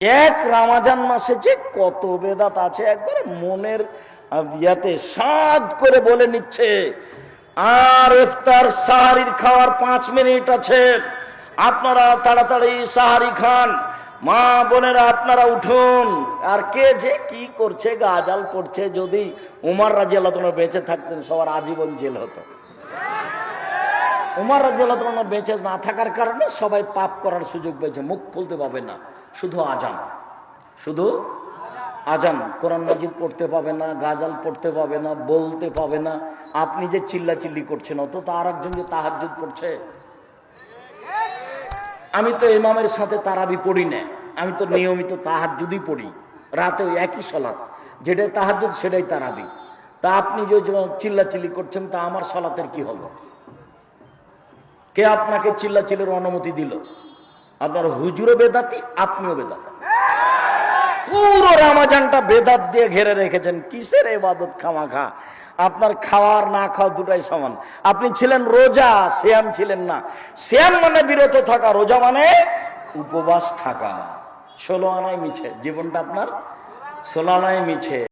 এক রমজান মাসে যে কত বেদাত আছে একবারে মনের ইয়াতে সাদ করে বলে নিচ্ছে। আর ইফতার সাহারির খাওয়ার 5 মিনিট আছে, আপনারা তাড়াতাড়ি সাহারি খান, মা বোনেরা আপনারা উঠুন। আর কে যে কি করছে, গাজাল পড়ছে। যদি উমর রাদিয়াল্লাহু তাআলা বেঁচে থাকতেন সবার আজীবন জেল হতো। উমর রাদিয়াল্লাহু তাআলা বেঁচে না থাকার কারণে সবাই পাপ করার সুযোগ পেয়েছে, মুখ খুলতে পাবে না, শুধু আজান, শুধু আজান। কোরআন মাজিদ পড়তে পাবে না, গাজাল পড়তে পাবে না, বলতে পাবে না। আপনি যে চিল্লাচিল্লি করছেন, অত তো আর একজন যে তাহাজ্জুদ পড়ছে। আমি তো ইমামের সাথে তারাবি পড়ি না, আমি তো নিয়মিত তাহাজ্জুদই পড়ি রাতে, ওই একই সালাত, যেটাই তাহাজ্জুদ সেটাই তারাবি। তা আপনি যে চিল্লাচিল্লি করছেন, তা আমার সালাতের কি হলো? কে আপনাকে চিল্লাচিল্লির অনুমতি দিল? আপনার হুজুরও বেদাতি, আপনিও বেদাতি। পুরো রমজানটা বেদাত দিয়ে ঘেরে রেখেছেন। কিসের ইবাদত খামাখা? আপনার খাওয়ার না খাওয়া দুটাই সমান। আপনি ছিলেন রোজা, সিয়াম ছিলেন না। সিয়াম মানে বিরত থাকা, রোজা মানে উপবাস থাকা। 16 আনায় মিছে জীবনটা আপনার, 16 আনায় মিছে।